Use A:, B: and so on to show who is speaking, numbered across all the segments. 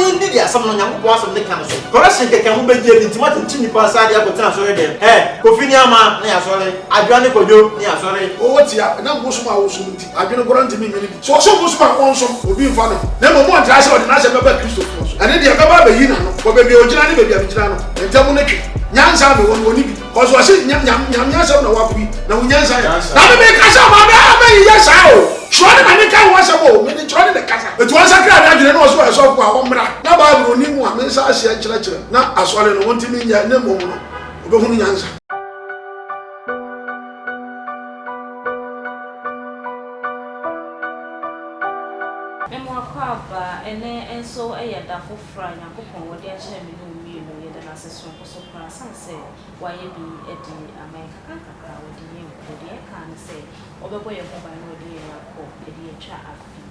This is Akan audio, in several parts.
A: you need ya some young boss of the council. Correction can move the intimate chimney pass out the potential there. Eh, Cofinia man, near sorry. I drank for you, near sorry.
B: Oh, what's ya? And I'm Musma also. I didn't go to me. So Musma also will be funny. Never more trash or the national Christopher. And then the Ababa Yina, or baby originally baby Abijano, and Tamunaki. Nyansa me won nibi cause was nyamnyasa na wapi na unyansa na me kasa ma me yesa o shwani na me kan wasa bo me ni shwani de kasa etu wasa kra na adwene no so eso kwa wo mra na ba bro ni mu a me sa ahia kire na asole no wonti me nya na mo no obehunu nyansa
C: emo akwa ba ene enso eyeda fofra Nyankopon wode a hye me no so kra sanse waye bi edi America kakra wodi yen wodi e kan se obebo ye ko ba no wodi yen akọ edi etwa afi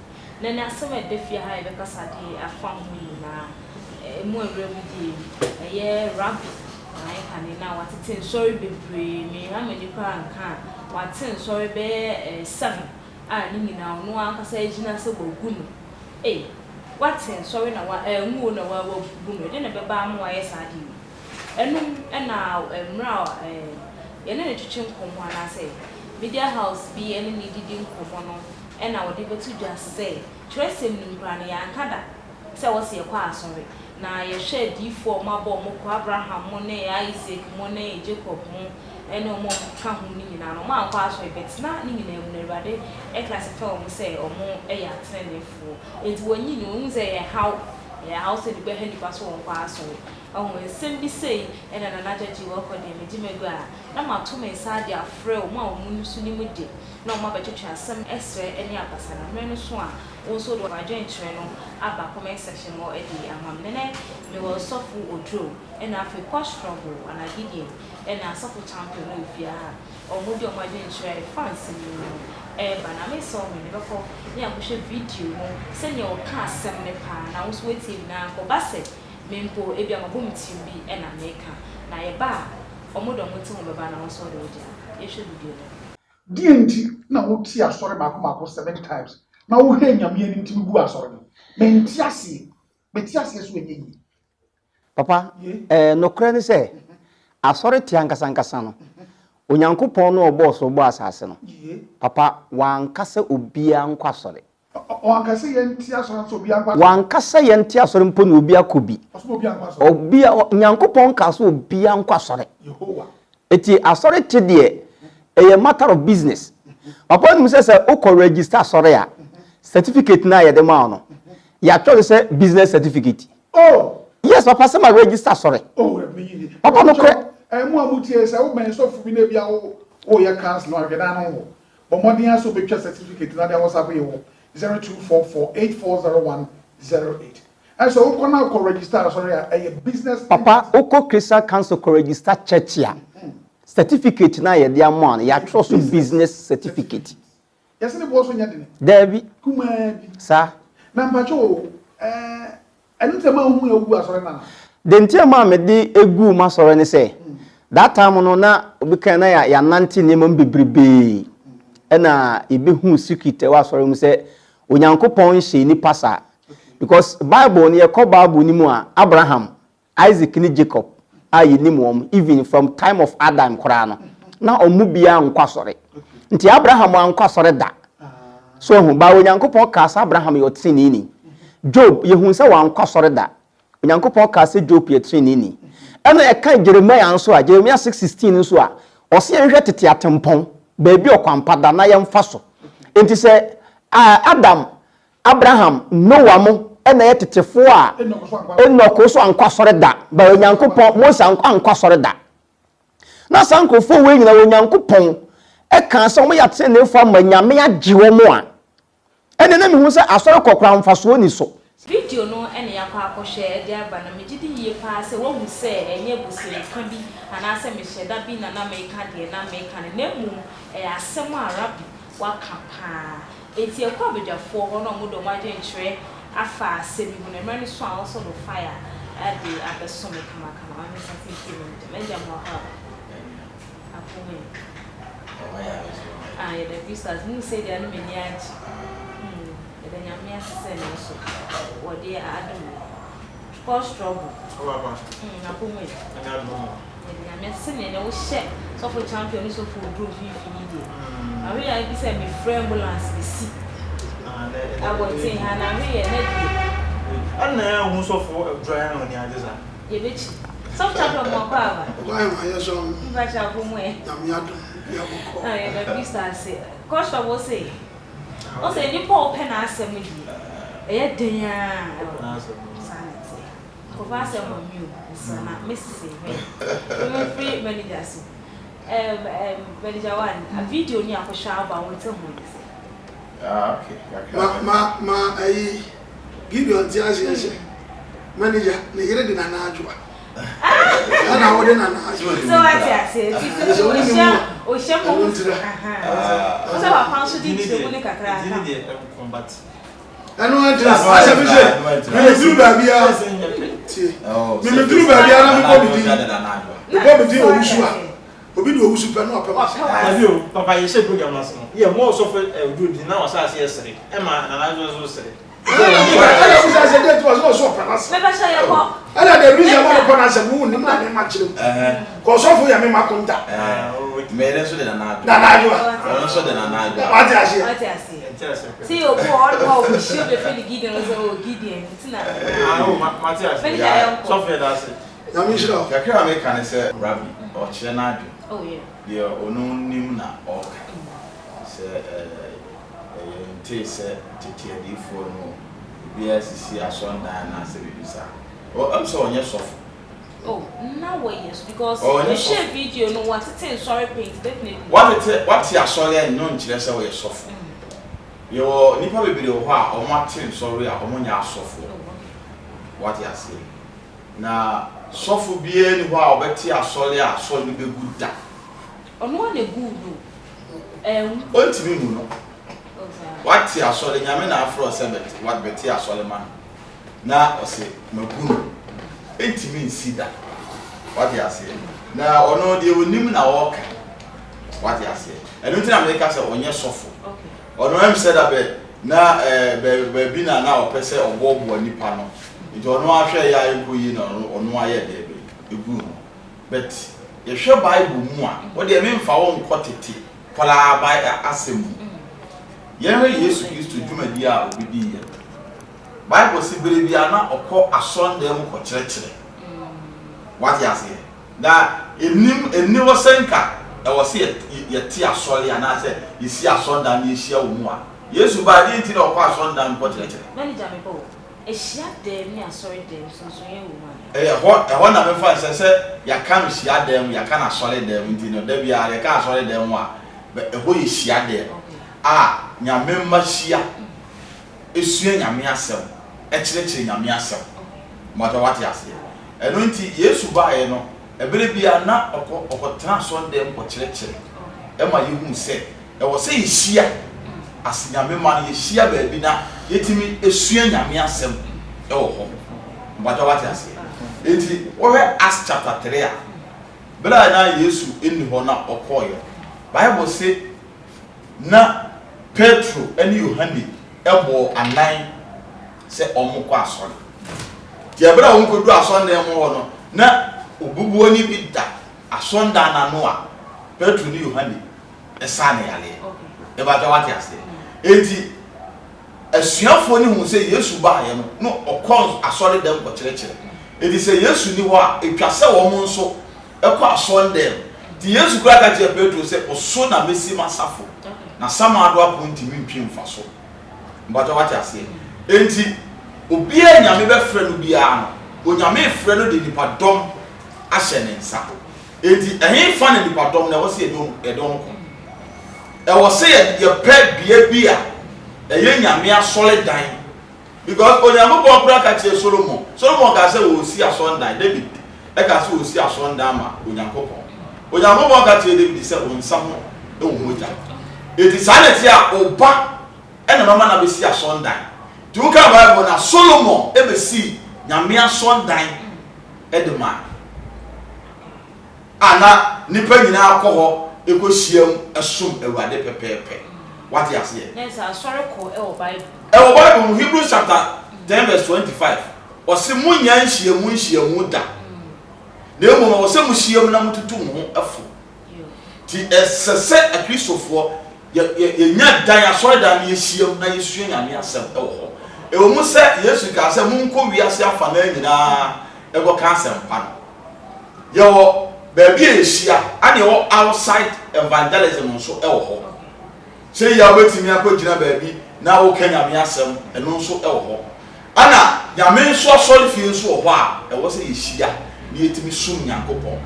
C: na na asem edefia ha e be kasa de afam hu na mu awre mu di ye rabbi na e kan na watete sorry bebre me ha me nipa anka waten sorry be 7 a ni nyina no akasa ejina se bogu no waten sorry na wa nwu na wa bogu no de na be ba mu waye sadi enum ena mra yene ne twetwe nkomo ana se media house bi ene ne didi nkomo no ena wode betu dwa se tresem nimbra ne yankada se wo se kwa asori na ye hwe D4 mabo mo kwa Abraham mo ne Isaac mo ne Jacob mo ene mo ka hu ni nyina no ma kwa asori bet na ni nyina mu ne rade e classify mo se omo ya trenefo enti wonyi ni wo ze ye how house de be handi paso won kwa asori sembi sei ena na najaji wako de mejimego a na mato me sa de afre o ma o munusu ni mu de na o ma betwetwa asem esre ene apasa na me no so a won so do ajoin tre no aba comment section mo edi amam ne me wo sofu odro ena afi kwa struggle ana gidie ena sofu champion no fia ha o mo de o ma ajoin tre fans ni bana me so me ne bako ni abuhwe video no se ne o ka asem ne pa na wo so wetim na ko base mempo ebia mabom timbi ena meka na ye ba omodo motim beba na so de odia ye hwe video
B: DNT na wo ti asore mako 7 times na wo he nyame ani ntimi bu asore me ntiase so enyi
D: papa no kra ni se asore ti ankasa no onyankopon no obo so bo asase no papa wankasa obia nkwa asore
B: wankasa yenti asore so obia nkwa
D: wankasa yenti asore mpo ni obia kobi obia nyankopon kaso obia nkwa asore
B: Yehova
D: eti asore ti de a matter of business papa ni se o ko register asore ya certificate na ye de ma no ya tell say business certificate yes papa say ma register asore papa no kre
B: mu amutie say wo men so fu bi na bia wo ye council no ageda no wo omodin aso betwa certificate na de WhatsApp ye wo 0244840108 and so wo na ko register asore a business
D: papa oko Christian Council ko register church ya certificate na ye de amon ya trust business certificate
B: yes ne bo so nya de
D: David
B: kuma bi
D: sa
B: na mpacho enu tema hu egu asore na
D: dentia ma me de egu ma soro ne se that time no na obi kan na ya nanti ne mo bebrebe na ebehu secret wa soro mu se onyankopon hye ni pasa because bible ne ko bible ni mu a Abraham Isaac ni Jacob ayi ni mu even from time of Adam kora no na omu bia nkwa soro nti Abraham ankwa soro da so hu ba onyankopon ka sa Abraham yo tini ni Job yehu se wankwa soro da onyankopon ka se Job ye tini ni ena e kan Jeremiah nso a Jeremiah 6:16 nso a o se enhwe tete atempon baby okwampada na yemfa so enti se Adam Abraham Noah mo ena ye tetefo a enoko so ankwa soro da ba onyankopon Moses ankwa soro da na sankofo we nyina onyankopon e kan se mo yate ne fo amanyame agyewo mo a ene na mi hu se asoro kokora mfaso ni so
C: video no ene yakwa akohwe de aba na megidi yie pa se wo hu se enye busire ka bi ana se me sheda bi na na me ka de na me ka ne mu asem arabi waka pa eti ekwa bedwafo ho no mo do ma je nkyere afa se bi na mani so a also do fire ade abeso me kama ami something to me meja mo ha apume ya the visitors ni say they are no many aji nyame asese no so wode adom cause trouble.
A: Papa.
C: Na pomo.
A: Anya do.
C: Ya me se ne wo hye so for champion so for draw fifi dey. I really I be say me friend ambulance be see. I go tin ha na me ye na di.
A: Anna hu so for dry na ni adisa.
C: Ye be chi. So champion mo kwa ba.
B: Why am I so?
C: Ba cha pomo e.
B: Na me ado. Ya boko.
C: Ah, ye be start say. Cause trouble say. O say ni Paul pen asem di. E den a. Sanity. Ko ba say mo mi o. Sana Mrs. We free managers. Manager one, a video ni akosha about what tell me.
E: Ah, okay.
B: Ai give you anti manager, ne yere de na ajwa. Ana wo de na ajwa.
C: So I say, o share mo. Aha. O say wa pan so di se mo ni kakra.
A: Did dey combat.
B: Anu address, asa bi se. Me duru ba bia.
E: Oh.
B: Me duru ba bia na me ko bi di. Me ko bi di owusu a. Obi do owusu pe na opema.
A: Abio, papa ye share program na so. Ye mo so for do di na wasa ase yesere. E ma na na zo sere.
B: Ala ku sa se dey to so opema.
C: Me ba share ye ko.
B: Ala the reason why ko na se mu ni na me ma chire. Ko so fu ya me ma konta.
E: Me den so de na na.
B: Na ajwa.
E: Ono so de na na.
B: What you say?
C: What you say? See o ko all go shoot the feel Gideon so Gideon. It's na.
A: Oh, Matthias. So for that say.
B: Na me shira.
E: Kakra me kan say Rabbi o chire na adu.
C: Oh yeah.
E: Ye ono nim na o ka. Say nti say tete adifo no BSC asonda na say bibisa. O am so onye sofo.
C: Oh, now yes, because the share video no what it sorry paint definitely.
E: What ya sorry no nkyere say we sofo. Yo nipa bebere ho a o ma tin sorry a o mo nya sofo. What ya say? Na sofo bie ni ho a obeti asori a so ni be good da.
C: Ono na good o.
E: Ontimi mu no. What ya asori nyame na afro sebet what beti asori man. Na o say magunu. Entimi nsi da. What ya say? Na ono de onim na wo ka. What ya say? Enu ti na me ka say onye sofo.
C: Okay.
E: Ono em said abe na be na opese obobo nipa no. Nti ono ahwe ya ekoyi na ono aye de be egu. But ye hwe Bible mu a, wo de me mfa wo nkotete. Kola ba asem. Ye hwe Yesu Kristo dwumadi a obidi ye. Bible si bere bia na okọ asonde mu ko kirekire. What you say? Na eni wo senka e wo se ye ti asori ana se isi asonda na ehia wo mu a. Yesu ba di nti na okọ asonda mu ko kirekire.
C: Manager me bo. Ehia dem ni asori dem so ye wo ma.
E: Ho na me fa se ya kan hia dem ya kan asori dem nti no da bia ya kan asori dem a ho ye hia dem. Ah, nyame ma hia. Esue nyame asem. Ekirekire nyame asem. Mata what you say? Eno nti Yesu ba ye no ebere bia na okotena sonde mpo kirekire. E ma yehu se e wo se hia asinyame ma na hia ba bi na yetimi esue nyame asem e wo ho. Mata what you say? Enti wo Acts chapter 3 a bela na Yesu eni ho na okoyo. Bible say na Petro eni Yohane ebo anan se omukọ asori. Ti ebra won kodu asonda mo ho no na obubuo ni bi da asonda na no a Petro ni Yohane esa na yale. Okay. E ba ta what ase. Enti asuafo ni hu se Yesu ba ye no okọ asori dem ko kirekire. Edi se Yesu ni ho a etwase wo mo nso ekọ asonda. Ti Yesu kura ka ti Petro se oso na mesi masafo. Na sama ado aponti mi ntwe mfaso. Mbato what ase. Enti obi a nyame be frɛ no bia no onyame frɛ no de nipa dom ahyɛ ne nsa. Enti ɛhe fa ne nipa dom na wo se edom ko e wo se ye pɛ bia bia ɛyɛ nyame asɔle dan because onyame bɔ kura ka tie Solomon ka se wo si asɔndan David e ka se wo si asɔndan ma onyankopɔn bɔ ka tie David se wo nsa ho e wo moja. Enti saneti a oba ɛna mama na be si asɔndan. Tuka Bible na Solomon ebesi nyame asondan edema ana nipa nyina akọ ekosiam esom ewade pepepe. What you say?
C: Yes, sorry call Bible.
E: Bible Hebrews chapter 10 verse 25. ɔse mu nya nhyiamu da na emu ɔse mu hyiam na mututu mu afo ti ɛsɛsɛ akristofoɔ ye nya dan asɔre dan ye hyiam na yesua nyame asɛm ɛwɔ hɔ ɛwɔ mu sɛ Yesu ka sɛ munkɔ wiase afa na nyinaa ɛbɔ ka asɛm pa no yɛwɔ baabi a yɛhyia ane ɛwɔ outside evangelism nso ɛwɔ hɔ sɛ yɛ wobɛtumi akɔgyina baabi na woka nyame asɛm ɛno nso ɛwɔ hɔ ana nyame nso asɔre fie nso wɔ hɔ a ɛwɔ sɛ yɛhyia na yɛtumi som Nyankopɔn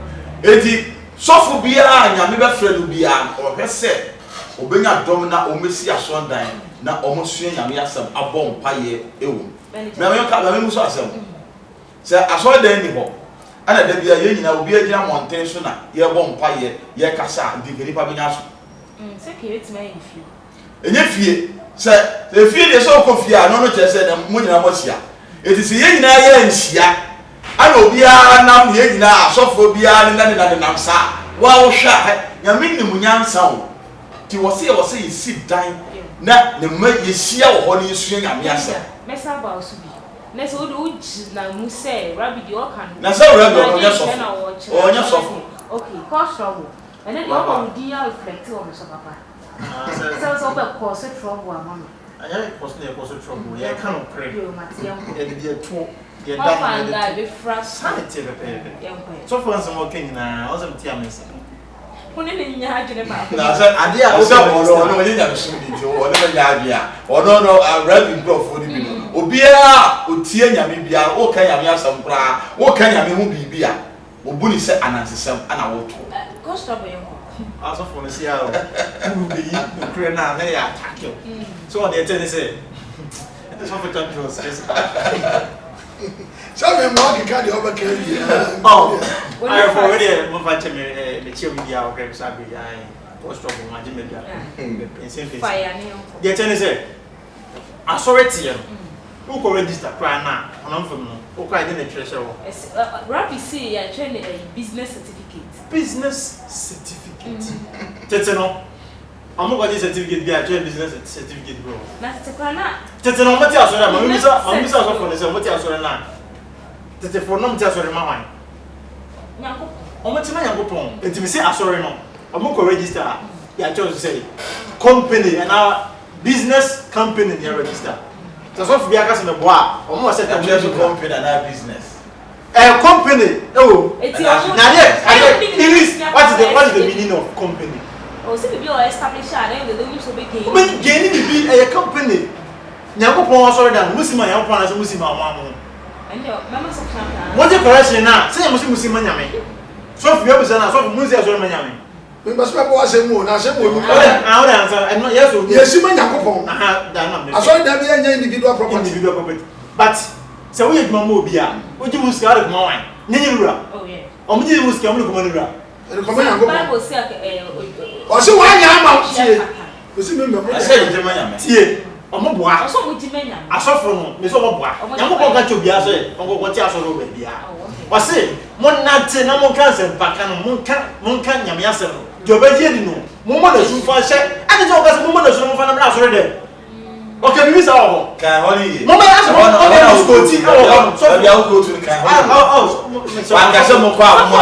E: enti sɔfo biara nyame bɛfrɛ no biara ɔhwɛ sɛ obenya dɔm na ɔmɛsi asɔndan na ɔmɔsua nyame asɛm abɔ mpaeɛ ɛwɔ na me mu so asɛm sɛ asɔndan ni hɔ ana da bia yɛ nyina obi agyina mɔnten so na yɛbɔ mpaeɛ yɛkasa ndi nipa benya so
C: sɛ kɛyɛtuma yɛ fie
E: enye fie sɛ fie de sɛ ɔkɔ fie a no kyerɛ sɛ mo nyina mo hyia eti sɛ yɛ nyina yɛ nhyia ana obiara nam yɛ nyina asɔfo biara ne nam saa wa wo hwɛ nyame nim nyansa wo ti wɔ sɛ yɛsi dan na ne ma yɛhyia wɔ hɔ ne yɛsua nyame asɛm
C: mɛsa ba so bi na sɛ wo gyina mu sɛ rabi di ɔka
E: na sɛ rabi ɔnyɛ sɔfo
C: okay cause trouble and then you want to deal reflect on so papa so be cause trouble among
A: anya cause na cause trouble ya kan pray
C: you matiam
A: e dey to dey
C: down and be frustrated
A: so for some working na also tiam nsa
C: kone ne nya adwene ba
E: na sɛ ade a ɔno ɔne nya so di jo ɔne nya adwe a ɔno rabi brofo di bi no obiara otie nyame biara o ka nyame asɛm kra o ka nyame ho bibi a obu ni sɛ anansesɛm ana woto
C: cause trouble yɛn
A: also for the CR who be you na na ya attack you so they tell say this one for champions just
B: so me mo ka di oba carry
A: oh I for already mo fa cheme me che we dia o grab sabi ai post trouble ma je me dia pensem
C: fire ni on
A: they tell say authority who ko register cry na onam fam no who cry dey na treasure wo
C: Rabi say ya train a business certificate tete no amu go dey certificate bi a train business certificate bro na tete kwa na
A: tete no mati asore ma mi sa so for say mati asore na tete for no mati asore ma wan
C: nyako
A: o mati ma Nyankopon enti mi say asore no amu ko register ya choose say company and our business company dey register so so bi aka se me bo a o mo set up
E: company and our business
A: a company oh
C: it's
A: now what is the meaning of company
C: oh see be or establish and then they so be gain
A: when gain be a company Nyankopon sorry dan musima Nyankopon na so musima amamo
C: and your members of family
A: what the correction na say musima nyame so fi obusa na so musi asoro nyame
B: me ba so ba asem o na asem o mi
A: answer and yes o
B: yes ma Nyankopon
A: aha dan na
B: aso da bi anya individual property
A: but say we eduma mo obi a oji muska re kuma wan nyenye nura
C: oh yeah
A: omuji muska mo kuma nura
B: e ko ma Nyankopon
C: Bible say
B: o se wa nya ama tie o se me me
E: I say je ma nyame
A: tie omo boa
C: also mo ti menya
A: asofo no me so omo boa Nyankopon ka chobi aso e onko ti aso ro ba bia o se mo nante na mo kan se paka no mo kan nyame asem no de obaje di no mo mo na su fa hye ade je o ka se mo mo na su mo fa na bra aso re de okay mi sa ho
E: kan holi
A: mo ba aso mo na school ti
E: so bia go to kan holi wan ka se mo kwa mo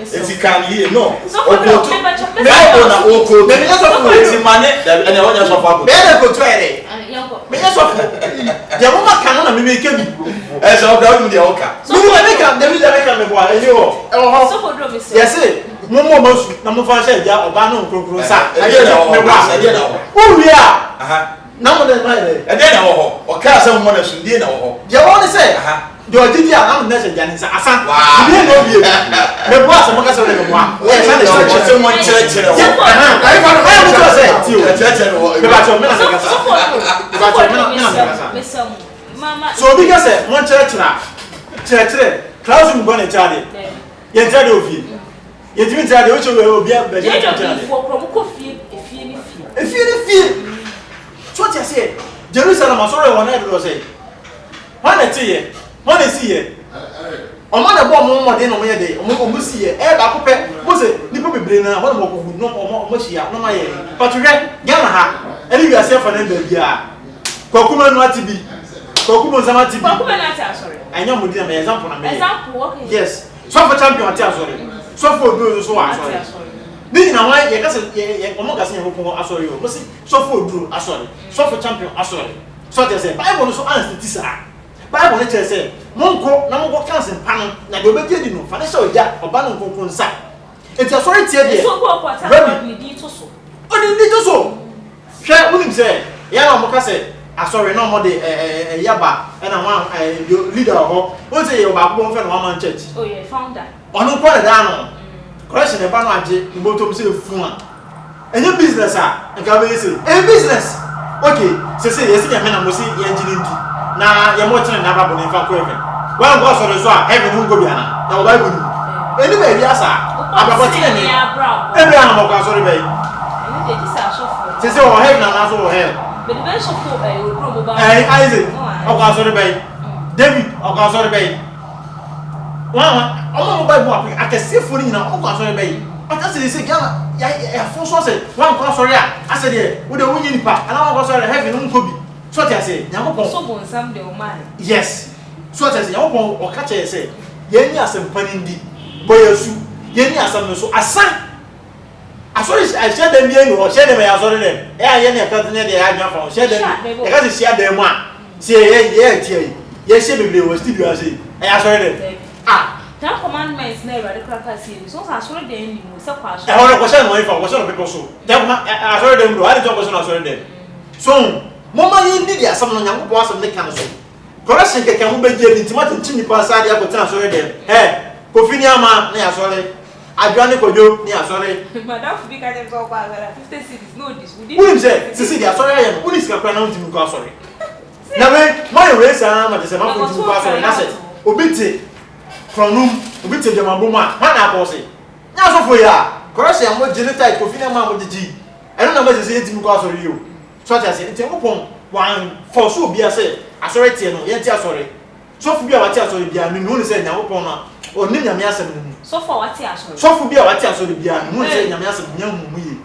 E: eti kan yi no o go to me na o go
A: me so for
E: eti mane ene wo nya so fa go
A: me na go to ere me so for de mo ma kan na me me ke bi
E: e so bra mu de o ka
A: mi wa me kan David me kan me boa e ho e ho
C: so for drop me
A: yes mo mo ma su na mo fa hye ja oba no kronkron sa
E: e de na wo e de na wo
A: o wi a
E: aha
A: na mo de ma de
E: e de na wo ho o ka se mo na su de na wo ho
A: je won say
E: aha
A: de o didi a na mo na hye ja ni sa asa
E: Wow.
A: bi no bi me boa se mo ka se de mo a e sa de
E: se mo chere wo
A: ai fa no ai mo to say ti o
E: chere wo
A: me ba cho me na
C: so
A: ka sa
C: for mama
A: so obi ka se mo chere classroom go na chade ye chade ofi ye timi chade o che obi a be
C: je
A: chade
C: do for from ko fie ni
A: fie so ti say Jerusalem asoro won na do say wọ́n na ti yẹ wọ́n na si yẹ ọmọ na bọ ọmọ ọmọdé na ọmọ yẹ de ọmọ si yẹ ẹ baako pẹ mo se nipa bebree na wọ́n na ọkọ gu ọmọ hyia ọmọ ayẹ pàtó hwẹ Ghana ha ẹni wi ase fa na baabi a kwakuma no ati bi Kokumo Zama TV.
C: Kokumo na ati asori.
A: Anya mo di na me example na me.
C: Example okay.
A: Yes. So for champion ati asori. So for do so asori. Ni na why ye kase ye omo kase ye ko asori o. Mo si so for do asori. So for champion asori. So they say Bible no so answer this ah. Bible no tell say monko na monko kanse pano na de obedi di no fa na sha oja oba no nkonko nsa. Enti asori tie de.
C: So go kwata na me di to so.
A: O di to so. Hwe unim say ya na mo kase asori no mo de yaba na wan leader ho. O say ye ba ko fe no man church.
C: Oh yeah, founder.
A: Onu ko da no. Correction e ba no age ibotom say fun a. Enye business a nka be say. Business. Okay, say yes me na mo say ye engine ndi. Na ye mo tene na ba bo ne fa ko heaven. Wa go so so a heaven ngo bia na. Ya wo Bible ni. Eni ba bia sa. Ababo tene ni. Abraham mo ka so re be.
C: Eni de dis a shofo.
A: Say o heaven na so o hell.
C: Be the shofo o bro mo ba.
A: Isaac. O ka so re be. David o ka so re be. Wa o mo Bible akasefo ni na o ka so re be. Ata say Ghana ya fo so say wan ko so re a ase de wo de wunyi nipa ana wan ko so re heaven nko bi. So te say Yakobon
C: so bon sam de o man.
A: Yes. So te say Yakobon o ka che say ye ni asempani ndi boyesu ye ni asam no so asa asori I share them here no share them ya asori dem e aye na ka tene de ya adwa fa share them e ka se share dem a se ye tie ye share bebre wo studio ase e asori dem ah
C: Ten commandments na Erade Kraka say so asori dem ni mo se kwa so
A: e ho ko share no ifa ko share no people so dem asori dem do ari to ko so asori dem so mo ma ye ndi dia asam no Yakobon asam ne kan so correction keke mo be je ni timati ntimi pa sa dia ko tan asori dem Kofi ni ama na asori Adwane kojo ni asori.
C: Madam Fubi ka dem so kwa 50 cities no this.
A: Who say sisi di asori aye who is ka kwa na ntimi ko asori. Na we we sa ma de se ma ko ntimi ko asori na se obiti kronum obiti de maboma ha na ko se. Nya so fo ya correction mo geneta Kofi ni ama mo diji. Eno na ma se ntimi ko asori yo. So ta se ntimi pon wan for so bia se asori tie no ye tie asori. So fu bia wa tie asori bia mi no se Yakobon na oni nyame asem no.
C: So for what ya asori.
A: So fu bia wa tie asori bia no se nyame asem nyamu mu yi.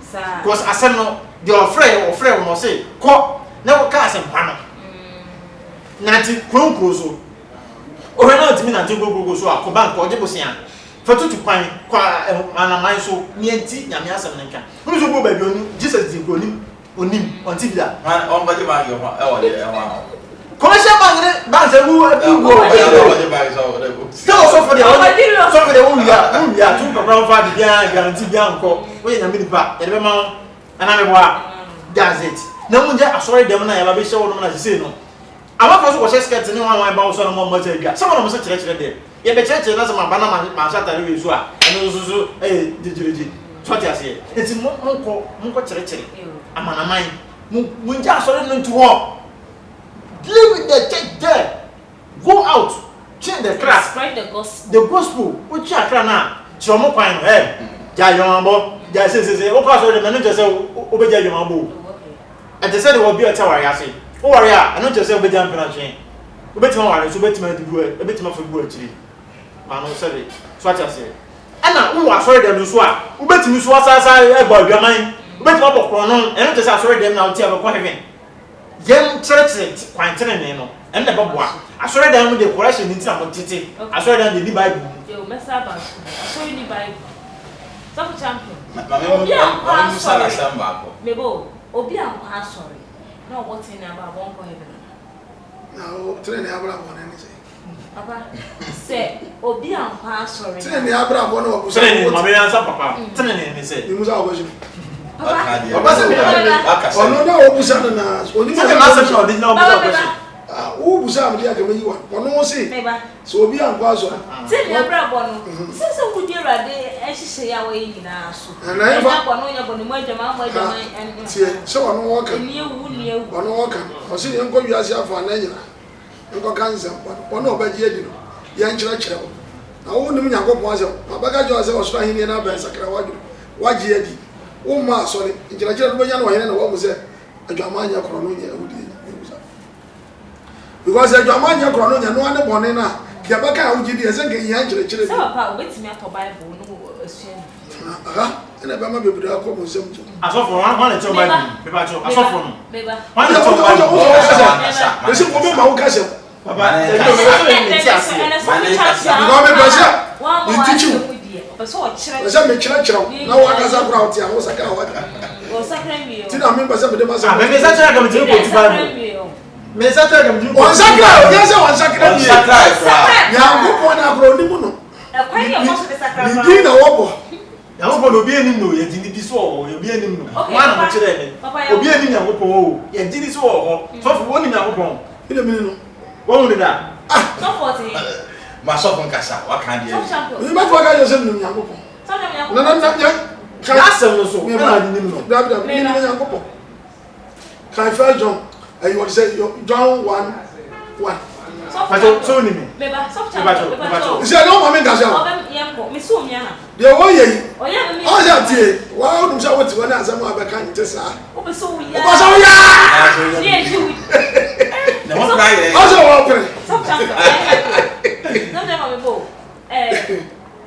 A: Because asem no the ofre no say ko na wo ka asem pa no. Nanti kronko so. O he na ntimi nanti gogogo so akoba nko oje bosia. Fatutu kwan kwa anaman so ni enti nyame asem nka. Unu so bo ba bi onu Jesus di go onim onti bia.
E: Man on baje ba yo e wo de e wa.
A: Commercial bank say who still so for the one we are two program for the guarantee bia nko we na me nipa e be ma ana me boa that's it na mu je asori dem na ya ba be show no na say no ama for so ko skirt ni wan ba so no mo ta dua some no mo se kire dem ye be kire na se ma ba na ma sha tare we so a eno so dijireji so ti ase enti mo ko kire amana man mu nje asori no ntu ho. Live in the church there. Go out. Change the class.
C: Spread the gospel.
A: The gospel. Which you are now. Chomo pine. Jai yombo. Jai say. O ka so the man just say obe jai yombo. And they said there will be a tower yasi. O warrior. I not just say obe jai penalty. Obe tima warrior. So obe tima do it. Obe tima for go actually. Man no say. So what I say. Ana who was sorry dem so a. Obe timi so asasa e gba adwaman. Obe tima bokro no. And not just sorry dem now tia be heaven. Yem church kwantene ne no en na beboa asore dan mu de correction nti na mo tete asore dan de di Bible
C: yo mesa ba asore ni Bible top champion
E: Mami mu sana samba ko
C: mebo obi ankwa asore na what in aba won ko heaven
B: na o tene ne abra bo na ni say
C: papa say obi ankwa asore
B: tene ne abra bo na o busa
A: tene ne mami ansa papa tene ne say
B: ni musa o baji
C: papa
B: se ono na o busa na oni
A: ma na se so di na o busa question
B: o busa am dia ke meyi wa ono se so obi ankwa so
C: tene ne abra bo no se wo di Erade ehihye ya we nyina so
B: na
C: ya bo no nya bo no mo adwama
B: tie se wono wo ka
C: ni ewu
B: wono wo ka o se enko wiase afa na nyina enko kanza wono obaji edi no ya nkyira kyerɛ wo na wo nim Yakobon asem abaga jo asem osoro ahini na ban sakra waji edi wo ma so ne nkyira kyerɛ do banya na ohene na wo mu se adwama anya koro no nya ewudi because adwama anya koro no nya no ane bone na kia baka awuji di ese ke ya nkyira kyerɛ
C: se papa obetimi ato Bible no asua
B: ena ba ma bebre akọ mo nsem jo
A: asofo wan le tell my people asofo no
C: beba
A: wan le tell my
B: ese ko ma wo ka se
A: papa
C: ene
B: ese me kira na wa ka sa kura oti a wo sa ka wa
C: o sakra mi o
B: ti na me ba se me de ma se
A: me sa tell am ti ko ti ba me sa tell am ti ko
B: on sakra o ya se on sakra mi ya go po na bro ni mu no
C: kwai ya mo so de sakra
B: ni di na wo bo
A: Yankopɔn obi anim no yɛ dini bi so wɔ hɔ obi anim no wana mo kyerɛ ne obi anim Yankopɔn o yɛ dini so wɔ hɔ sɔfo wɔn nim Yankopɔn
B: ina mi no
A: wɔn hu ne da
C: sɔfo te
E: ma sɔfo nkasa waka deɛ
B: mi ba fɔ ka yɛ sɛ nim Yankopɔn na ya
A: ka asɛm no so ɛna adi nim no
B: da mi nim Yankopɔn kan fɛ John ayi wɔde sɛ John 1:1
A: so ni me
C: beba sɔfo
B: isi ɛna ɔma mi nkasa o
C: yɛnkɔ me so mia na
B: deɛ wɔyɛ yi
C: ɔyɛ me
B: ɔyɛ tie wa wodum sɛ wote wɔne asɛm a bɛka nte saa
C: obe so ya
B: ɔba sɛ woyɛ
C: ye ju
E: na ho kra yɛ
B: ɔsɛ wɔpere
C: no dem ma bo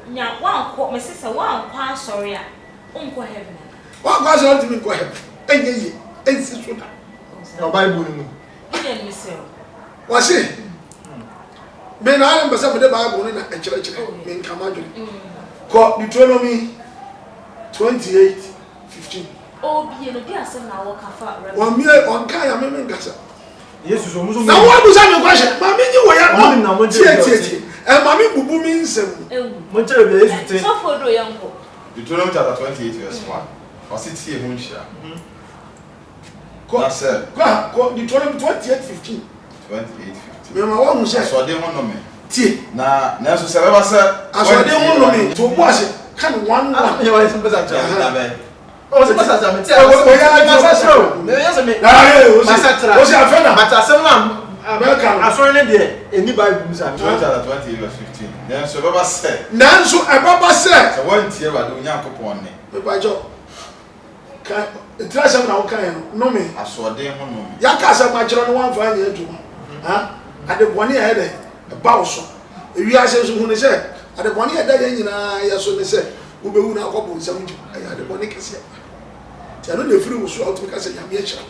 C: nya wankɔ me sese wankɔ asɔre a onkɔ heaven
B: wakɔ asɛ ɔntimi nkɔ hɛ ɛnyɛ yie ɛnsi so da
A: na Bible ni mu
C: ile ni se
B: wɔse me na ara mbɛsɛ mede Bible no na ɛkyerɛkyerɛ me nkama dwene kɔ Deuteronomy 28:15
C: obie no bi asem na wo kafa
B: wɔmie ɔnka ya me nkasa
A: Yesu so muso
B: na wɔdu sɛ me kwahye ma me nyi wɔ ya
A: Ɔmo nim na mo kyerɛ
B: tie ma me bubu me nsɛm
C: ewu
A: mo kyerɛ bi Yesu te
C: sɔfo do yɛnkɔ
E: Deuteronomy chapter 28:1 ɔsi tie ho nhyira
B: kɔ
E: na sɛ
B: kɔ Deuteronomy 28:15
E: 28:15
B: me ma wɔhu sɛ
E: asɔde ho nome
B: tie
E: na nanso sɛ bɛba sɛ
B: asɔde ho nome to bu ase kan 1:1
A: yɛ wa yesu pesa kyerɛ
E: na bɛ
A: o se pesa kyerɛ me te
B: Masa
A: kyerɛ me yɛ sɛ me
B: masa kyerɛ o se afɛ na
A: but asɛm na
B: America
A: asɔre ne deɛ eni Bible mu sa
E: Deuteronomy chapter 28:15 nanso bɛba sɛ
B: nanso ɛbɛba sɛ
E: sɛ wɔntie Awurade Onyankopɔn ne
B: mepagyo ka tira sɛm na woka yɛ no nome
E: asɔde ho nome
B: yaka sɛ makyerɛ no wamfa nyɛ adwuma ha adebɔne a ɛdɛ ɛba wo so ewiase so hu ne sɛ adebɔne a ɛda yɛ nyinaa yɛ so ne sɛ wobɛwu na akɔbɔ nsɛm gye ɛyɛ adebɔne kɛseɛ nti ɛno na ɛfiri wo so a wotumi ka sɛ nyame akyerɛ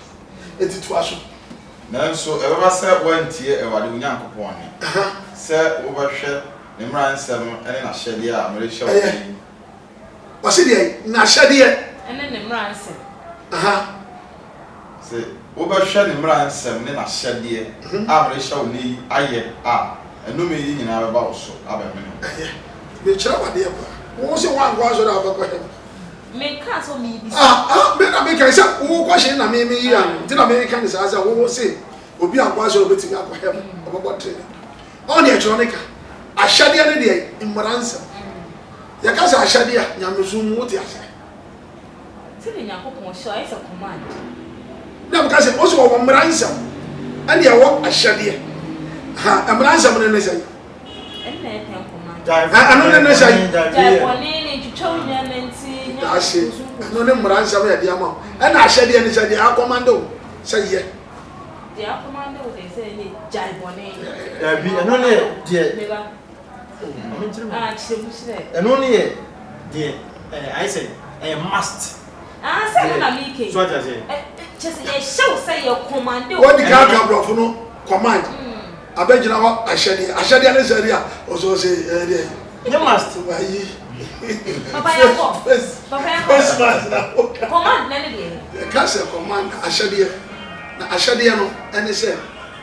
B: ɛti toa so
E: nanso ɛbɛba sɛ wɔntie Awurade Onyankopɔn ne sɛ wobɛhwɛ ne mmara nsɛm ne n'ahyɛdeɛ a merehyɛ wo yi
B: wɔse deɛ n'ahyɛdeɛ
C: ene ne mra nsem
E: sɛ wobɛhwɛ ne mmara nsɛm ne n'ahyɛdeɛ a merehyɛ wo ne yi ayɛ a ɛnome yi nyinaa bɛba wo so abɛmene
B: ɛyɛ mekyerɛ wadeɛ ba wo sɛ woankɔ asɔre a wobɛkɔ hɛ
C: me ka so mi bi
B: me na meka sɛ wo kɔhye na me yi ano nti na meka ne saa sɛ wo se obi ankɔ asɔre wobɛtumi akɔ hɛ ɔbɛbɔ tere ɔne ɛkyerɛ ne ka ahyɛdeɛ ne deɛ mmara nsɛm yɛka sɛ ahyɛdeɛ a nyamesom mu wote asɛ
C: se ne Yakobon show is a command
B: na meka sɛ wo sɛ wɔwɔ mmara nsɛm ɛne ɛwɔ ahyɛdeɛ mmara nsɛm ne ne sɛ
C: ene e pen command
B: ano ne ne sɛ
C: ja bone ne twitwa nya nanti
B: ahye ano ne mmara nsɛm yɛ de ama wo ɛna ahyɛdeɛ ne sɛ deɛ akɔmande wo sɛ yɛ
C: de command wo de say ne ja bone
A: ya bi ɛno ne deɛ
C: beba chire
A: ɛno ne yɛ deɛ I say must
C: say na me ke
A: so aja say
C: chese ye show say your command
B: wo di ka ka brofo no command abegyina hɔ ahyɛdeɛ ne sɛ deɛ ɔso sɛ deɛ
A: you must
B: wayi
C: papa ya ko papa ya ko command na ne de
B: ka sɛ command ahyɛdeɛ na ahyɛdeɛ no ɛne sɛ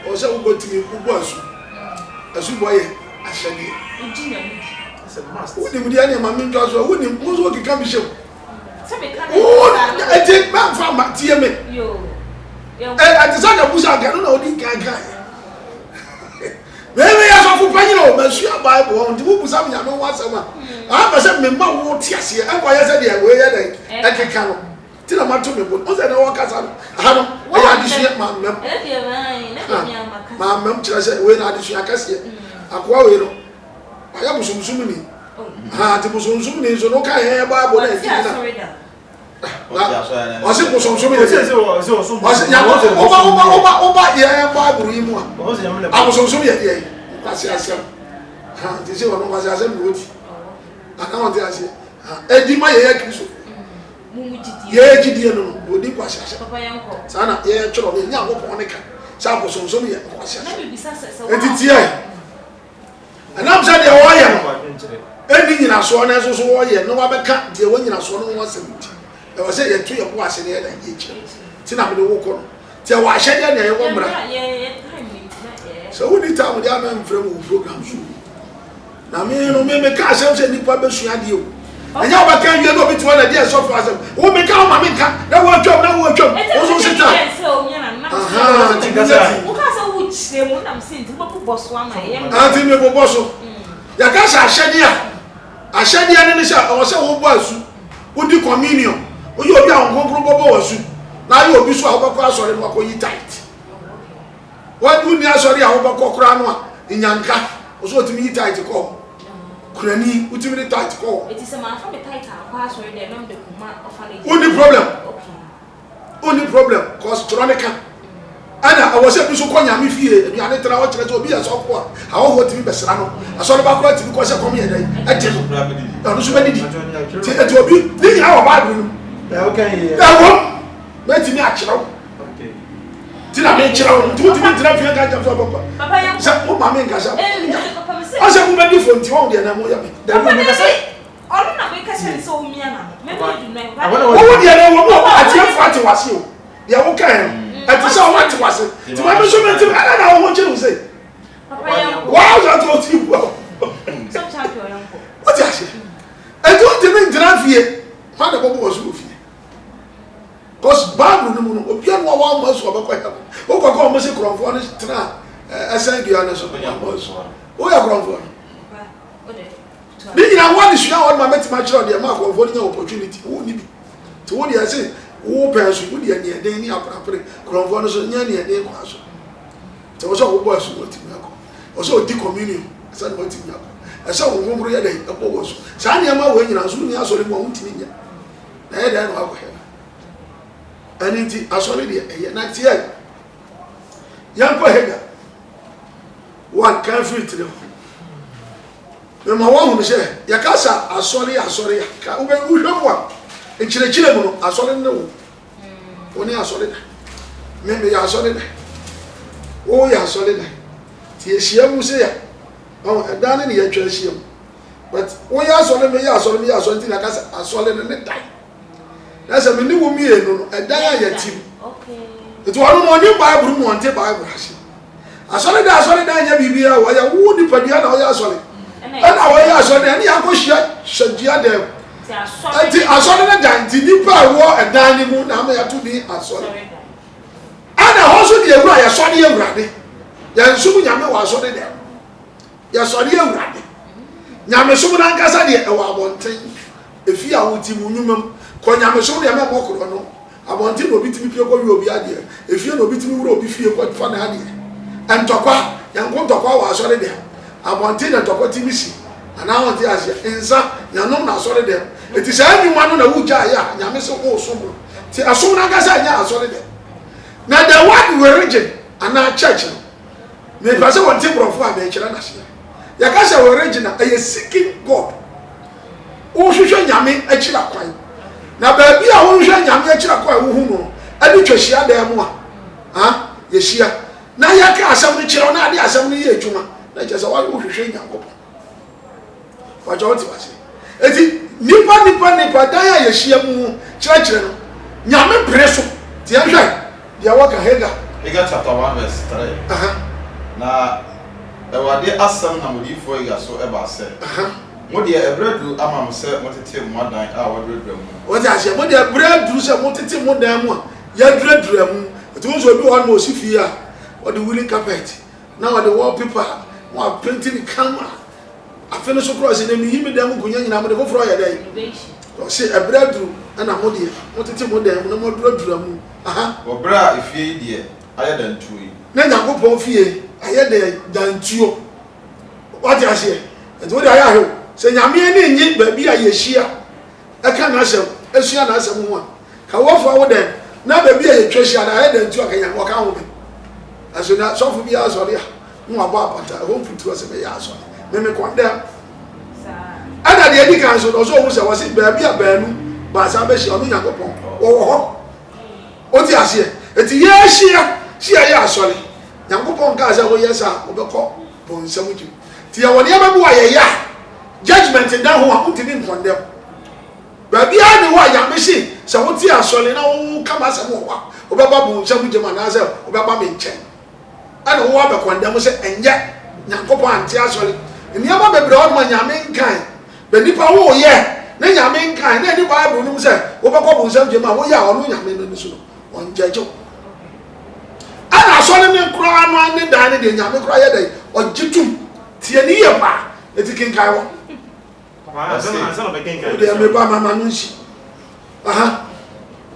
B: ɔsɛ wobɔtumi wobɔ asu bɔ yɛ ahyɛdeɛ
C: engineer ni
A: it's a must
B: wo nim deɛ ne ma me ntwa so wo nim wo so keka bi hyɛ
C: se me ka
B: wo ɛti ma fa ma tie me
C: yo
B: ɛti sɛ ka busa ka no na odi kan kan mɛmɛ yɛ sɔfo panyin o mɛsua Bible wɔn nti wo busa me nyame wo asɛm a ba sɛ me ma wo te aseɛ ɛnkɔ yɛ sɛ deɛ wo yɛ dɛ ɛkeka no ti na ma to me bo o sɛ na wo kasa no aha no ɛyɛ adesua ma mɛm
C: e de ban na de nya maka
B: ma mɛm kyerɛ sɛ wo na adesua kɛseɛ akoa wo no ɔyɛ busumsum ni ti busumsum ni so no ka yɛ Bible na ɛti na ɔsi busumsum yɛ ɔsi nyame ɔba yɛ Bible yi mu a busumsum yɛ deɛ kwasi asɛm ti sɛ wɔn kwasi asɛm ni o ti aka wɔn ti aseɛ edi ma ye Kristo ye gidie no odi kwa hyahye
C: papa yanko
B: sana ye tworo ne nya gopon ne ka sa bosonso ye kwa hyahye
C: na bi bisa se
B: etitie anam sa de wo ye no edi nyina so na so wo ye no wa beka de wo nyina so no wo asɛmti e wo se ye to ye bo ase ne ye da ye kire ti na me de wo ko no ti wa hyɛ de na ye wo mra so we need time de am frame program so na me ka asɛm se nipa be sua de o anya ba kan wie no bi to na dia so for asem wo me ka ma me ka na wo atwam wo so sita aha ti ka sa
C: wo ka sa wo chire mo na mse nti bo boso ama ye
B: anti me bo boso ya ka sa ahyade ne sha o se wo bo asu wo di communion wo ye obi a nkonkro bo wasu na ye obi so a wo ba asore no ko yi tight wo du ni asore a wo ba kokora no a nyanka wo so timi yi tight ko kurani utimi tight ko
C: it is a man from the tight akwa sorry there no the kuma orphanage
B: only problem cause tronika ana awose bi so konya mi fie bi ane tra wo kire so obi ya so ko a wo timi besra no asore ba ko timi ko se kom ye dai ate no so badidi ti ate obi ni ya wo ba du no
A: okay
B: ya wo me timi a kire okay ti na me kire wo tu timi tra fie ka jam so
C: papa ya
B: se mo ma me nka sa
C: papa me se
B: ase mo ba di fo nti wo de na mo ya me
C: papa me se onu na me ka chere so umia na me be du na
B: wo de na wo mo ati afo ati wase o de wo kan ati so wo ati wase ti ma me so me ti ala na wo kire wo sei
C: papa ya
B: wow that was you
C: so champion yanko
B: what ya say e do te me ndra fie ma de bobo so fie cause bible no no obi an wa ma so ba kwa ya o kwa mo se kronfo no tra asan bia na so ya mo so o ya kronfo ni nyina wa ni sua wa ma meti ma kire de ma kronfo ni opportunity wo ni bi to wo dia say wo pe so wo dia ni eden ni aprapre kronfo no so nya ni eden kwa so to wo so wo bo so wo ti ma ko o so di communion asa no ti ma ko asa wo ngomro ya dai ko wo so sa ni ma wo nyina so ni asori mo ntimi nya na ya dai no akọ he ani ti asori de eye na ti e yan ko hega one can fit them me ma wa hu se ya ka sa asori ka ube uhwem wa enchire mu no asori ne wo oni asori da me ya asori da o ya asori da ti ehia mu se ya o edane ne ya twa ehia mu but o ya asori me ya asori ti na ka sa asori ne dai na se me ni wo mi enu no edan ya tim okay it wa no ni bible mu onte bible hase asori da nya bibia wo ya wo ni padua na wo ya asori ana wo ya asori ani akohia shagia dem ti asori na dan ti nipa wo edan ni mu na ma ya to ni asori ana hoso di ewura ya sori ewurade ya nsumu nyame wa asori dem ya sori ewurade nyame sumu na nkasa de e wa abonten efi a wo ti mu nyumam ko nyame sumu de me mokoro no abonten obi ti pie ko wi obi ade efi na obi ti wura obi fie ko fa na ade entokwa yanko ntokwa wa asori dem abonten na ntokwa ti misi ana won ti ase ensa nyanom na asori dem eti sa nyuma no na wuja ya nyame se ko somo ti asom na nkasa nya asori dem na the word religion ana church me pase won ti profo a me kire na se ya ka se religion a seeking god o hwehwe nyame akira kwan na ba bi a wo hwehwe nyame akira kwan wo hu no ani twahia da mu a ye hia na ya ka asam ni kire na ade asam ni ye adwuma na je se wa hwehwe nyankopon wa jo ti wase eti nipa dan ya ye hia mu kire no nyame preso ti ya hwai dia waka Hega
E: chapter 1 verse 3 na ewade asam na modifo ya so eba se mo de ebredu amam se motete mo adan a wadredra mu
B: o ti ase mo de ebredu se motete mo dan mu ya dredra mu eti wo so bi won mo sifi a o de wooden carpet na o de wallpaper mo painting camera afene so cross na mi himi dan mu kunya nyina mo de foforo ya dai o se ebredu ana mo de motete mo dan mu na mo dredra mu
E: obra ifie die aye dantuo yi
B: na Nyankopon fie aye de dantuo what you say and what aye ahe se nyame ani nyi ba bi aye hia aka na asem esua na asem ho a ka wo fa wo den na ba bi aye twahia na aye dantuo aka nya wo ka ho me aso na so fu bi asori a no abo apata ho mfutu ase be ya asori me kwanda ana ana de edi kan so no so wo se wo se ba bia ba nu ba sa be shi onu Yakobon wo ho o ti ase eti ye hia ya asole Yakobon ka se wo yesa wo be ko bon nsam ju ti ya woni aba bi wa ye ya judgment da ho a untini condemn ba bia ne wa ya me shi se wo ti asole na wo kama se mo wa wo be ba bon nsam ju ma na se wo be ba me nchen ana wo ba condemn se enye Yakobon anti asole ni aba bebre o ma nyame nkan be nipa wo ye na nyame nkan na ni Bible no se wo be ko bon nsam ju ma wo ya onu nyame no ni so no on jejo ana asole ne kura no ane dan ne de nyame kura ye dai o jitum tie ni ye ba etikin kai wo
A: Asana be kenkan.
B: de me ba mama no nshi aha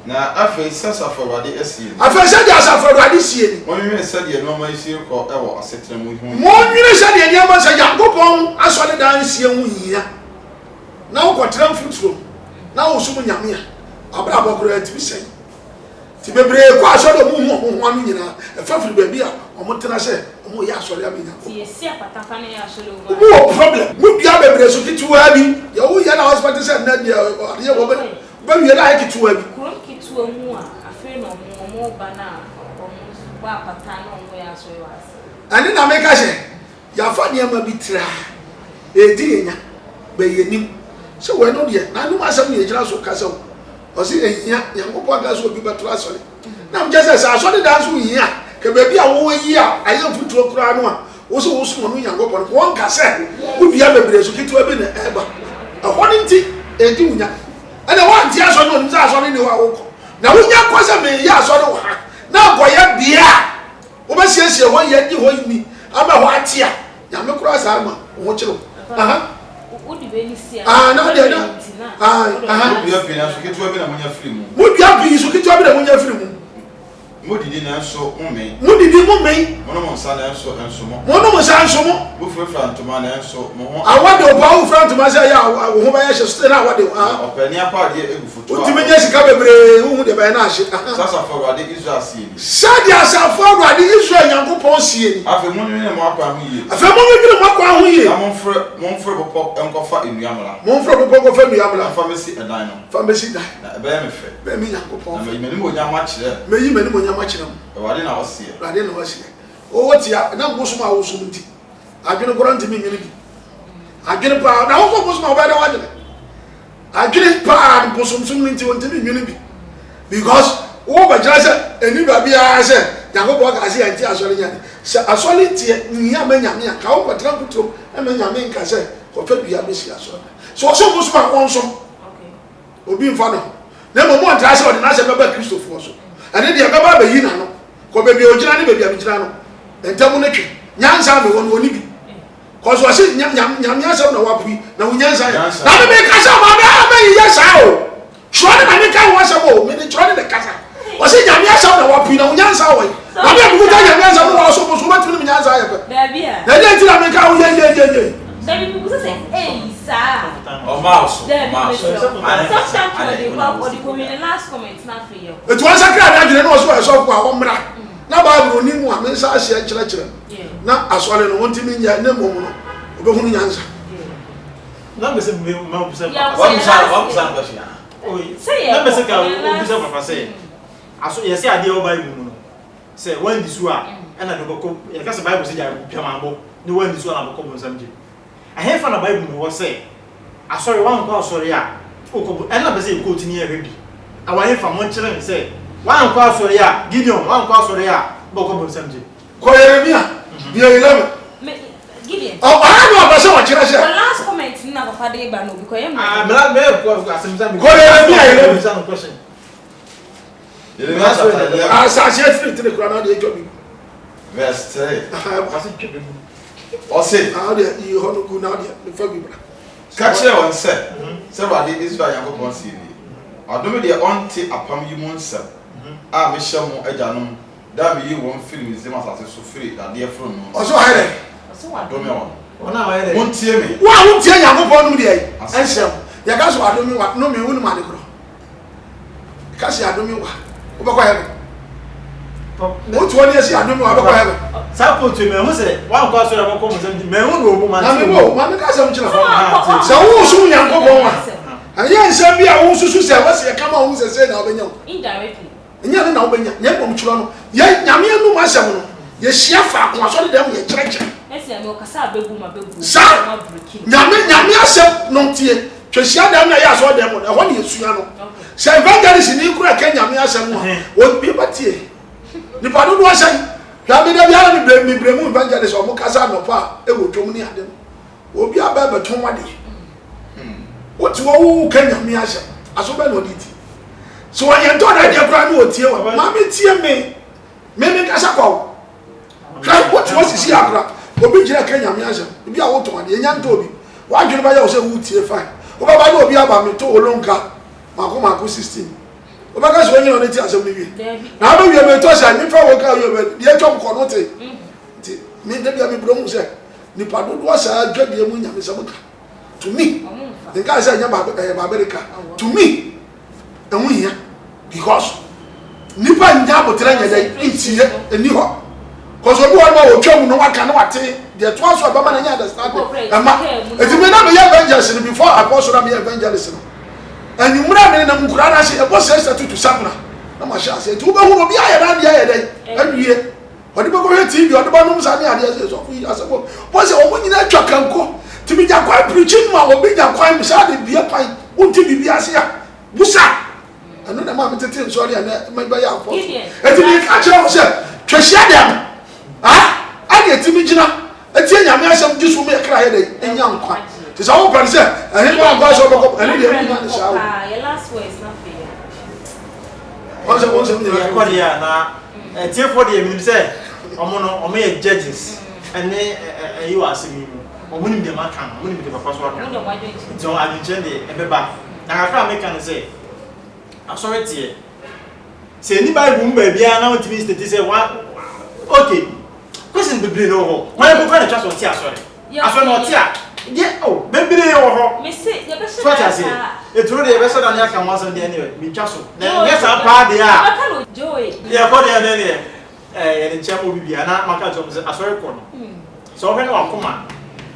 E: na afi sasa forward esie
B: afa se dia sa Awurade sie ni
E: wọ́n mímí ẹ̀sẹ̀ díẹ̀ ní ọmọ iṣẹ́ kọ ẹwọ asetire mu ihu.
B: mo nwire se dia dia ma se Yakobon asole dan sie hu yia na wo kotra mfuturo na wo sum nyame a abra bokoro ati bi sei ti bebre ko asole mu hu anu nyina efafiri ba bi a omo tena se omo ya asole amenya
C: Ti esi apata fa ne ya asole wo.
B: wo problem mu bia bebre so kituwa bi ya wo ya na hospital se na dia ye wo ba wi na kituwa bi
C: Kurom kituwa mu a afi no mo ba na ba apata no mo ya asole wa.
B: ani na me ka se ya fa ne ma bi tra edi enya be yenim se we no de na no asem ye jira so ka se o si ehia Yakobon ga so bi betra asole na m jese sa asole dan so hia ke be bi a wo yi a aye futuo kura no a wo so no Yakobon ko won ka se wo bia bebre so kituwa bi na eba ahoni nti edi unya ana wa nti asole no nti asole ni wa wo ko na wo nya kwa se me ya asole wa na goya bia wo ba siesie ho ye di ho ni ama ho atia nyame kura sa ma wo kiro aha
C: Wo di be ni sia.
B: na de na aha
E: Bí ọ̀pẹ̀ náà sókè tí wọ́n bí na mo nya firi mu.
B: mo bia bi so kituwa bi na wo nya firi mu
E: Mo didi na nso mme.
B: mo didi mo me
E: Mo no mo nsa na nso nso mo.
B: mo no mo sa nso mo
E: Mo fura ntoma na nso mo ho.
B: awade oba wo front ma say ya wo ho ba ya she na awade ah
E: Ọ̀pẹ̀ ní apá de egu foto.
B: utimi nya sika bebre hu de ba na ahye
E: Sasa forward Israel sie ni.
B: sadi asafo Awurade Israel Yakobon sie ni
E: Afi mo ni mo akwa ho yie.
B: afa mo bi mo akwa ho ye
E: Na mo mfre bopọ enkofa enuamla.
B: mo mfro bo ko fa nua
E: Na
B: mla
E: fa mesi edan no.
B: fa mesi dai
E: Na ebe me fe.
B: be mi
E: Na
B: Yakobon
E: me ni mo nya ma kire.
B: me yi me ni mo nya ma kire mo
E: Ewade na osie.
B: Awurade na wasi o wotia na mbosoma wo sum nti adwene goro ntimi nyene bi adwene pa na wo ko mbosoma wo ba da wadene adwene pa mbosom sum nti wo ntimi nyene bi because wo ba jira se eni ba bia se Yakobon ka se anti asole nyane se asole tie nya ma nyame ka wo kwatra kutro e ma nyame nka se ko fa bia be si asole so so mbosoma won som
C: Okay.
B: obi mfa no na mo mo ntra se o de na se baba Kristofo so ane de baba ba yi na no ko bebi ogina ne bebi abigina no entamu ne twe nyansa me won oni bi ko so se nyam asem na wapi na wonyansa na me kasa ma ba yi ya sa o so ne ma me ka wo asem o me ne tro ne kasa o se nyam asem na wapi na wonyansa wo na me bi ta nyam asem wo so so ma tuni me nyansa ya pe
C: Bia.
B: na de ti na me ka wo ye
C: Dabi bi kusa se sa.
E: O mouse.
C: Dabi
E: Mouse.
C: sometimes they go or the community last comment na fe yo.
B: etu an sakra na adwene no so eso ko a wo mra na Bible ni mu a me sa ahye kire na asole no wonti mi nya na mom no obehunu nyansa
A: Na be se me ma bu se.
E: Wa musa ba shi.
A: Oi.
C: Say
A: Na be se ka o bu se papa se. Aso ye se ade o Bible mu no. Se wan di so a na do boko ye ka se Bible se ja piamabo ni wan di so na boko bonsam je. Ahefa na Bible mu wo se asori wan ko asori a okobo na be se ko tini ya bi. Awahefa mo nkire ne se wan ko asori a Gideon wan ko asori a boko bonsam je.
B: ko Yeremia bia 11
C: Gideon.
B: oh I know about so kire se
C: The last comment na papa de ba no because you
A: Me ko asemza me.
B: Ko Yeremia
A: is a question.
E: Yeremia chapter 11
B: asase free tele kura na de jobi
E: verse 3.
A: Wasi twebe mu.
E: O say
B: ah de yi hono ku na de me fa bi bra
E: ka kire won se Ewade Israel Yakobon sie ni. Adome de onte apam yi mu nsem. A me hye mo ajanom da me yi won film zema asase so free da de fro no.
B: o so haire
C: so wa
E: Adome won.
A: Ona wa ye.
E: Montie me.
B: wa wo tie Yakobon no de ai ensem ya ga so adomi wa no me wonu ma de kro ka se adomi wa wo ba kwa he What one is I don't know about.
A: Support to me, who said, one cost of a common man who woman.
B: I know, man, because I'm children. So who soon young go. And yes, be a woman who said, what's your come on, who said, I'll be young.
C: Indirectly.
B: And you're not when you're from Chrono. Yet, Yamia no myself. Yes, she have found one of them with church.
C: Yes, I'm a Casabe woman.
B: Sir, Yamia said, no tear. Tresia them na ya so dem na ho ne yesua no say evangelist ni kura Kenya me asem no wo bi batie ni pa do do asem ya me da bia ni bremu evangelist o mo kasa no pa e wo twom ni ade wo bi aba beton wade wo ti wo Kenya me asem aso be no diti so when you don that kura no tie wa ma me tie me kasa kwa try what was see akura obi gira Kenya me asem bi a wo to ade nya nto obi wa dwene ba ya wo se wo tie fine Oba ba no obi aba me to olonka mako 16 oba ka so yin on ti asem ni wi na ba wi me to sha ni fa wo ka yo be ye twom ko no te ti me de bia me bro mu se ni pa do do sha dwade mu nya me se muka to me den ka say nya ba America to me enwu hia because ni pa nya botere nya dai ntie eni ho cause obi wa ma wo twom no waka na wate the twice of Bama Nanya understand. If you may not be evangelist before apostle be evangelist. And you mura me na mukura say a boss says to Samna. Na ma sha say to be hu obi aye na dia ye dey. Awie. Odi be go TV odi ba no musa ni ade say so fu asabo. Boss o mo nyina twa kanko. Ti bi ja kwai preaching ma obi ja kwai musa de bia kwai. Unti bibi ase ya. Busa. Anu na ma me tete so ya na me ba ya apostle. E ti bi ka kire o say twehia dem. Ah? Ade ti mi gina Eti nyame asem jisu me kra he dey enya nkwa ti sa wo pan se ehe mo agba so beko ene dey mu na sha wo
C: your last word is not fair
A: onse me record ya na tie for dey mi se omo no omo ye judges ene you asem mi omo ni dem aka omo ni dem papa so aka so adinche dey ebeba na aka me kan se asore tie se ni bible mu ba bia na otimi state say okay question bibiri no ho why go find a chance on tia sorry aso no tia ye oh bibiri no ho
C: me say ye be so
A: e turu de be so da na kan waso de anyway me twa so na ye sa pa de a
C: aka no joy
A: ye ko de na ne ye ni chamo bibia na maka chom se asori ko no so ho no akoma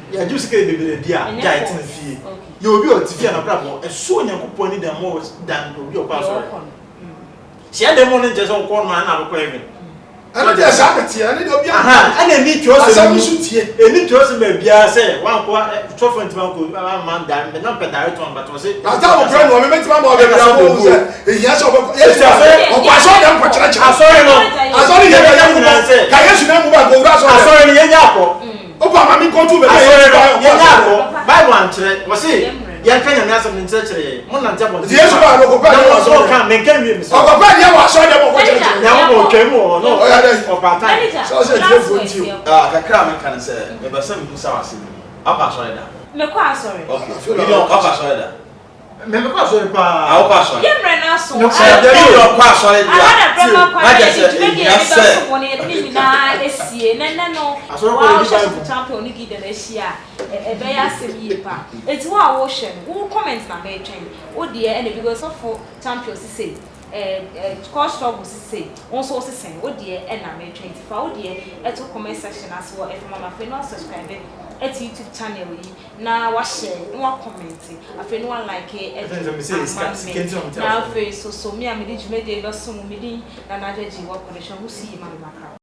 A: ye ju sike bibiri dia ja itin fie ye obi o tifia na bra bo e so nyankopon ni da mo dan obi o pa sorry si ade mo ne je so ko no na ko even
B: Ana dia sa betia ne do bia
A: ana mi tro se
B: mu sutie
A: eni tro se ma bia se wan ko trofo ntima ko man dan me na pe direct one but say
B: na ta mo brand wo me metima ma be bia mo se e ya so be yes o kwa so dem ko kire kire asori ye ya mu se ka yesu na mu ba go ra so
A: asori ye nya ko
B: o ba ma mi ko tu be
A: ye nya ko bible an kire wo se yan kanya na asem ntia kire mo na ntia bo
B: yesu ba no ko pa
A: no so kan men kan mi mi so
B: o ko pa dia wa so dem ko kire kire
A: ya mo twem o no o pa tan
B: so se tie fo nti
E: kakra me kan se e ba se mi sa wase ni apa sorry da
C: me kwa sorry
E: okay you know apa sorry da
A: me kwa sorry pa
E: a apa sorry
C: ye mre na so
E: no say you know kwa sorry da
C: ana brema kwa
E: na just
C: so woni e ni na esie nene no wa o champion ni gide na ehia e be ya se yi pa enti wa wo hwe wo comment na me twen wo de e because of champion say cost trouble say also say wo de e na me twen fa wo de e to comment section as well if mama fe no subscribe at YouTube channel yi na wa share na wa comment afi no wa like na face so me am di jumede lo so me di na na jeji wa connection wo see mama